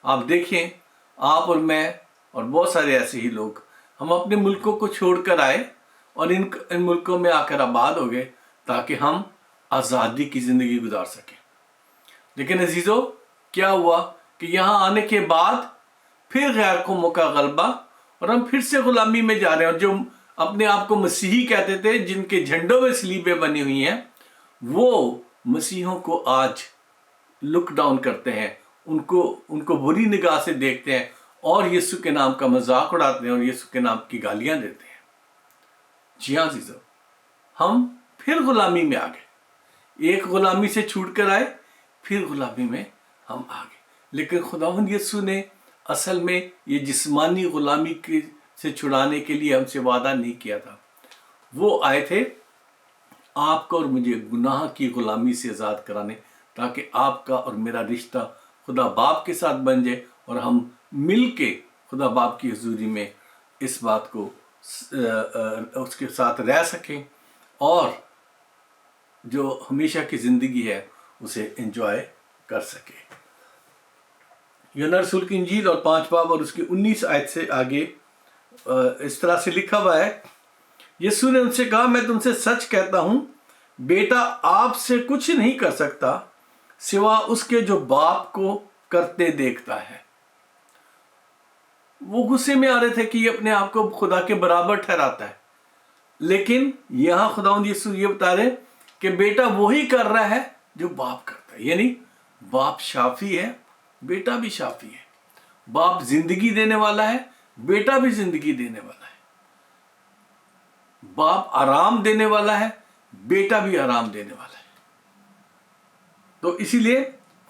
آپ دیکھیں، آپ اور میں اور بہت سارے ایسے ہی لوگ، ہم اپنے ملکوں کو چھوڑ کر آئے اور ان ملکوں میں آ کر آباد ہو گئے تاکہ ہم آزادی کی زندگی گزار سکیں۔ لیکن عزیزو، کیا ہوا کہ یہاں آنے کے بعد پھر غیر قوموں کا غلبہ اور ہم پھر سے غلامی میں جا رہے ہیں، اور جو اپنے آپ کو مسیحی کہتے تھے، جن کے جھنڈوں میں صلیبیں بنی ہوئی ہیں، وہ مسیحوں کو آج لک ڈاؤن کرتے ہیں، ان کو بری نگاہ سے دیکھتے ہیں اور یسوع کے نام کا مذاق اڑاتے ہیں اور یسوع کے نام کی گالیاں دیتے ہیں۔ جی ہاں عزیزو، ہم پھر غلامی میں آ گئے، ایک غلامی سے چھوٹ کر آئے، پھر غلامی میں ہم آ گئے۔ لیکن خداوند یسوع نے اصل میں یہ جسمانی غلامی سے چھڑانے کے لیے ہم سے وعدہ نہیں کیا تھا۔ وہ آئے تھے آپ کو اور مجھے گناہ کی غلامی سے آزاد کرانے، تاکہ آپ کا اور میرا رشتہ خدا باپ کے ساتھ بن جائے اور ہم مل کے خدا باپ کی حضوری میں اس بات کو اس کے ساتھ رہ سکیں اور جو ہمیشہ کی زندگی ہے اسے انجوائے کر سکیں۔ یوحنا رسول کی انجیل اور 5 باب اور اس کی 19 آیت سے آگے اس طرح سے لکھا ہوا ہے، یسوع نے ان سے کہا، میں تم سے سچ کہتا ہوں، بیٹا آپ سے کچھ نہیں کر سکتا سوا اس کے جو باپ کو کرتے دیکھتا ہے۔ وہ غصے میں آ رہے تھے کہ یہ اپنے آپ کو خدا کے برابر ٹھہراتا ہے، لیکن یہاں خداوند یسوع یہ بتا رہے کہ بیٹا وہی کر رہا ہے جو باپ کرتا ہے، یعنی باپ شافی ہے، بیٹا بھی شافی ہے۔ باپ زندگی دینے والا ہے، بیٹا بھی زندگی دینے والا ہے۔ باپ آرام دینے والا ہے، بیٹا بھی آرام دینے والا ہے۔ تو اسی لیے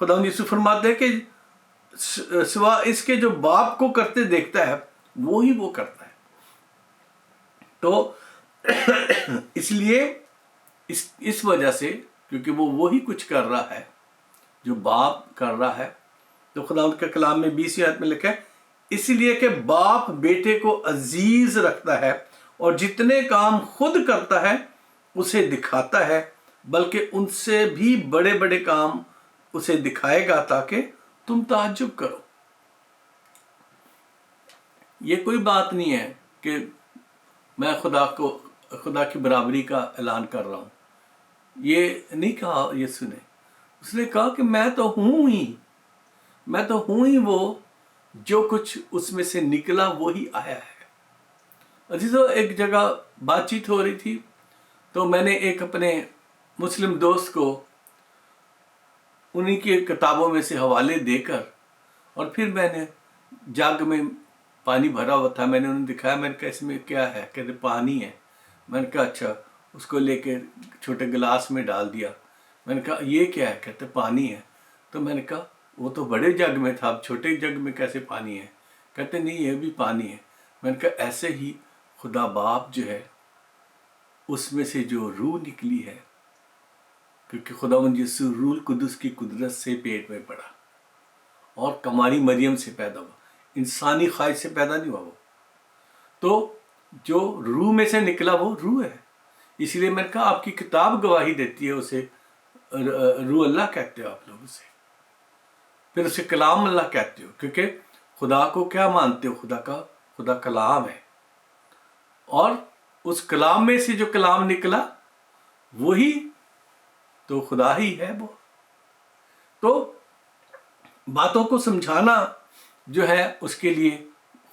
خداوند یسوع فرماتے ہیں کہ سوا اس کے جو باپ کو کرتے دیکھتا ہے وہی وہ کرتا ہے۔ تو اس لیے اس وجہ سے، کیونکہ وہ وہی کچھ کر رہا ہے جو باپ کر رہا ہے، تو خداوند کے کلام میں 20 آیت میں لکھا ہے، اس لیے کہ باپ بیٹے کو عزیز رکھتا ہے اور جتنے کام خود کرتا ہے اسے دکھاتا ہے، بلکہ ان سے بھی بڑے بڑے کام اسے دکھائے گا تاکہ تم تعجب کرو۔ یہ کوئی بات نہیں ہے کہ میں خدا کی برابری کا اعلان کر رہا ہوں، یہ نہیں کہا یسوع نے۔ اس نے کہا کہ میں تو ہوں ہی وہ، جو کچھ اس میں سے نکلا وہی آیا ہے۔ عزیزو، ایک جگہ بات چیت ہو رہی تھی، تو میں نے ایک اپنے مسلم دوست کو انہی کی کتابوں میں سے حوالے دے کر، اور پھر میں نے جگ میں پانی بھرا ہوا تھا، میں نے انہیں دکھایا، میں نے کہا اس میں کیا ہے؟ کہتے پانی ہے۔ میں نے کہا اچھا، اس کو لے کے چھوٹے گلاس میں ڈال دیا۔ میں نے کہا یہ کیا ہے؟ کہتے پانی ہے۔ تو میں نے کہا وہ تو بڑے جگ میں تھا، اب چھوٹے جگ میں کیسے پانی ہے؟ کہتے نہیں، یہ بھی پانی ہے۔ میں نے کہا ایسے ہی خدا باپ جو ہے، اس میں سے جو روح نکلی ہے، کیونکہ خداوند یسوع روح القدس کی قدرت سے پیٹ میں پڑا اور کماری مریم سے پیدا ہوا، انسانی خواہش سے پیدا نہیں ہوا وہ، تو جو روح میں سے نکلا وہ روح ہے۔ اس لیے میں نے کہا آپ کی کتاب گواہی دیتی ہے، اسے روح اللہ کہتے ہو آپ لوگ، اسے پھر اسے کلام اللہ کہتے ہو، کیونکہ خدا کو کیا مانتے ہو؟ خدا کلام ہے، اور اس کلام میں سے جو کلام نکلا وہی تو خدا ہی ہے وہ۔ تو باتوں کو سمجھانا جو ہے، اس کے لیے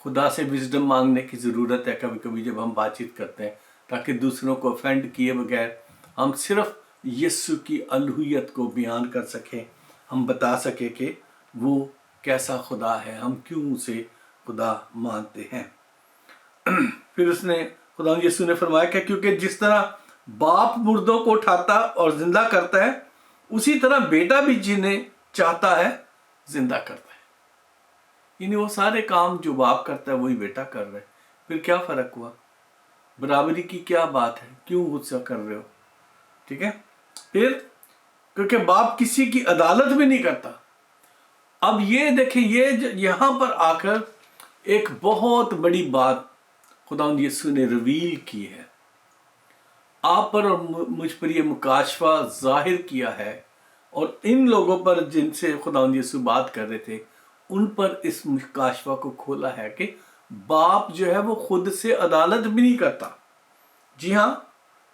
خدا سے وزڈم مانگنے کی ضرورت ہے کبھی کبھی جب ہم بات چیت کرتے ہیں، تاکہ دوسروں کو افینڈ کیے بغیر ہم صرف یسوع کی الوہیت کو بیان کر سکیں، ہم بتا سکیں کہ وہ کیسا خدا ہے، ہم کیوں اسے خدا مانتے ہیں۔ پھر خدا یسوع نے فرمایا کہ کیونکہ جس طرح باپ مردوں کو اٹھاتا اور زندہ کرتا ہے، اسی طرح بیٹا بھی جنہیں چاہتا ہے زندہ کرتا ہے۔ یعنی وہ سارے کام جو باپ کرتا ہے وہی بیٹا کر رہا ہے۔ پھر کیا فرق ہوا؟ برابری کی کیا بات ہے؟ کیوں غصہ کر رہے ہو؟ ٹھیک ہے، پھر کیونکہ باپ کسی کی عدالت بھی نہیں کرتا۔ اب یہ دیکھیں، یہ یہاں پر آ کر ایک بہت بڑی بات خداوند یسوع نے ریویل کی ہے، آپ پر اور مجھ پر یہ مکاشفہ ظاہر کیا ہے، اور ان لوگوں پر جن سے خداوند یسوع بات کر رہے تھے ان پر اس مکاشفہ کو کھولا ہے کہ باپ جو ہے وہ خود سے عدالت بھی نہیں کرتا. جی ہاں،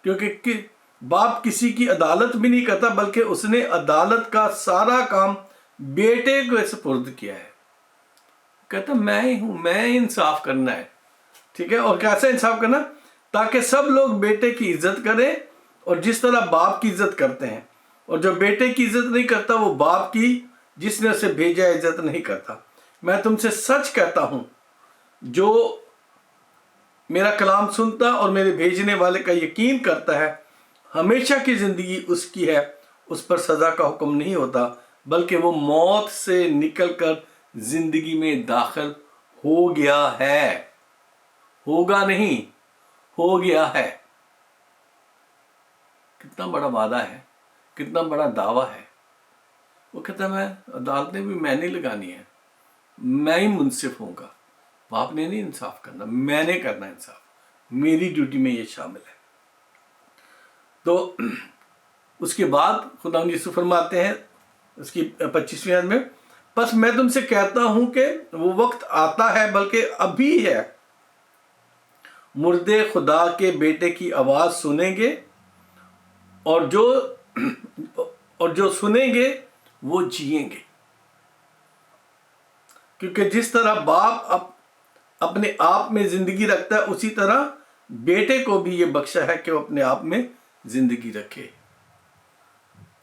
کیونکہ باپ کسی کی عدالت بھی نہیں کرتا، بلکہ اس نے عدالت کا سارا کام بیٹے کو سپرد کیا ہے. کہتا میں ہی ہوں، میں انصاف کرنا ہے. ٹھیک ہے، اور کیسا انصاف کرنا؟ تاکہ سب لوگ بیٹے کی عزت کریں، اور جس طرح باپ کی عزت کرتے ہیں. اور جو بیٹے کی عزت نہیں کرتا وہ باپ کی جس نے اسے بھیجا عزت نہیں کرتا. میں تم سے سچ کہتا ہوں، جو میرا کلام سنتا اور میرے بھیجنے والے کا یقین کرتا ہے، ہمیشہ کی زندگی اس کی ہے، اس پر سزا کا حکم نہیں ہوتا، بلکہ وہ موت سے نکل کر زندگی میں داخل ہو گیا ہے. ہوگا نہیں، ہو گیا ہے. کتنا بڑا وعدہ ہے، کتنا بڑا دعویٰ ہے. وہ کہتا ہے میں عدالتیں بھی میں نے لگانی ہے، میں ہی منصف ہوں گا. باپ نے نہیں انصاف کرنا، میں نے کرنا انصاف. میری ڈیوٹی میں یہ شامل ہے. تو اس کے بعد خدا یسوع فرماتے ہیں اس کی 25ویں آیت میں، پس میں تم سے کہتا ہوں کہ وہ وقت آتا ہے، بلکہ ابھی ہے، مردے خدا کے بیٹے کی آواز سنیں گے، اور جو سنیں گے وہ جئیں گے. کیونکہ جس طرح باپ اپنے آپ میں زندگی رکھتا ہے، اسی طرح بیٹے کو بھی یہ بخشا ہے کہ وہ اپنے آپ میں زندگی رکھے.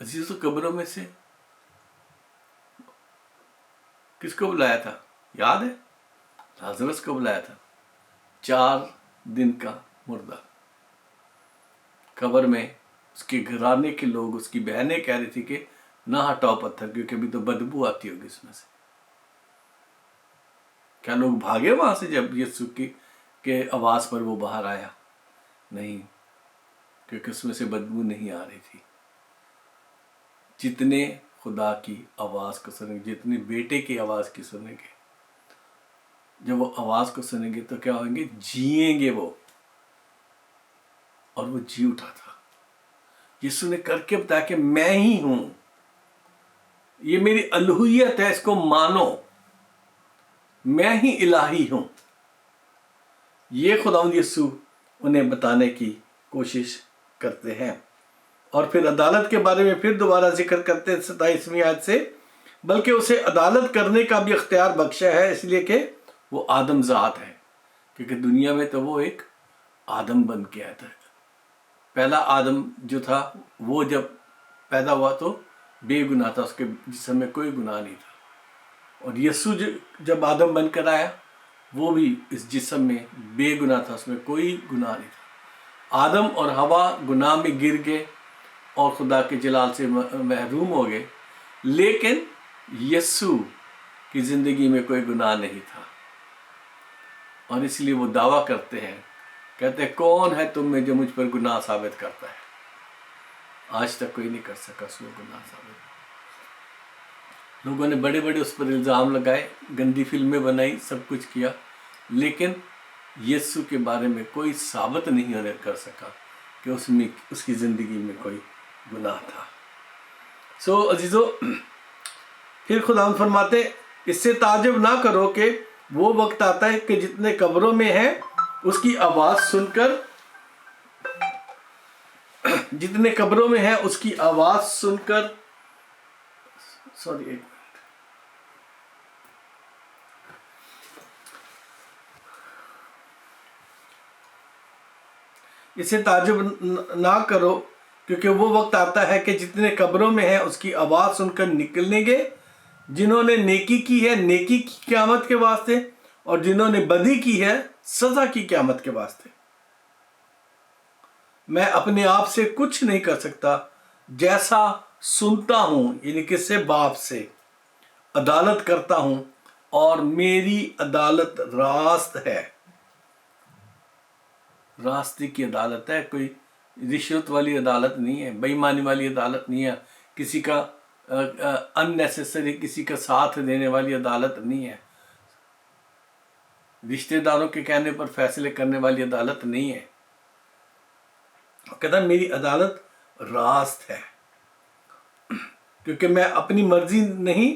عزیزو، قبروں میں سے کس کو بلایا تھا؟ یاد ہے؟ لازرس کو بلایا تھا. 4 دن کا مردہ قبر میں. اس کے گھرانے کے لوگ، اس کی بہنیں کہہ رہی تھی کہ نہ ہٹاؤ پتھر، کیونکہ ابھی تو بدبو آتی ہوگی اس میں سے. کیا لوگ بھاگے وہاں سے جب یسوع کی آواز پر وہ باہر آیا؟ نہیں، کیونکہ اس میں سے بدبو نہیں آ رہی تھی. جتنے خدا کی آواز کو سنیں گے، جتنے بیٹے کی آواز کی سنیں گے، جب وہ آواز کو سنیں گے تو کیا ہوئیں گے؟ جیئیں گے وہ. اور وہ جی اٹھا تھا. یسوع نے کر کے بتایا کہ میں ہی ہوں، یہ میری الوہیت ہے، اس کو مانو، میں ہی الہی ہوں. یہ خداوند یسوع انہیں بتانے کی کوشش کرتے ہیں. اور پھر عدالت کے بارے میں پھر دوبارہ ذکر کرتے ہیں 27ویں آیت سے، بلکہ اسے عدالت کرنے کا بھی اختیار بخشا ہے، اس لیے کہ وہ آدم ذات ہے. کیونکہ دنیا میں تو وہ ایک آدم بن کے آیا تھا. پہلا آدم جو تھا وہ جب پیدا ہوا تو بے گناہ تھا، اس کے جسم میں کوئی گناہ نہیں تھا. اور یسوع جب آدم بن کر آیا وہ بھی اس جسم میں بے گناہ تھا، اس میں کوئی گناہ نہیں تھا. آدم اور حوا گناہ میں گر گئے اور خدا کے جلال سے محروم ہو گئے، لیکن یسوع کی زندگی میں کوئی گناہ نہیں تھا. اور اس لیے وہ دعویٰ کرتے ہیں، کہتے ہیں کون ہے تم میں جو مجھ پر گناہ ثابت کرتا ہے؟ آج تک کوئی نہیں کر سکا اس میں گناہ ثابت. لوگوں نے بڑے بڑے اس پر الزام لگائے، گندی فلمیں بنائی، سب کچھ کیا، لیکن یسوع کے بارے میں کوئی ثابت نہیں کر سکا کہ اس کی زندگی میں کوئی گناہ تھا. سو عزیزو، پھر خدا فرماتے اس سے تعجب نہ کرو کہ وہ وقت آتا ہے کہ جتنے قبروں میں ہیں اس کی آواز سن کر، جتنے قبروں میں ہیں اس کی آواز سن کر، اسے تعجب نہ کرو، کیونکہ وہ وقت آتا ہے کہ جتنے قبروں میں ہیں اس کی آواز سن کر نکلیں گے. جنہوں نے نیکی کی ہے نیکی کی قیامت کے واسطے، اور جنہوں نے بدی کی ہے سزا کی قیامت کے واسطے. میں اپنے آپ سے کچھ نہیں کر سکتا، جیسا سنتا ہوں، یعنی کس سے؟ باپ سے، عدالت کرتا ہوں، اور میری عدالت راست ہے. راستے کی عدالت ہے، کوئی رشوت والی عدالت نہیں ہے، بے ایمانی والی عدالت نہیں ہے، کسی کا اننیسیسری کسی کا ساتھ دینے والی عدالت نہیں ہے، رشتہ داروں کے کہنے پر فیصلے کرنے والی عدالت نہیں ہے. کہتا ہے میری عدالت راست ہے، کیونکہ میں اپنی مرضی نہیں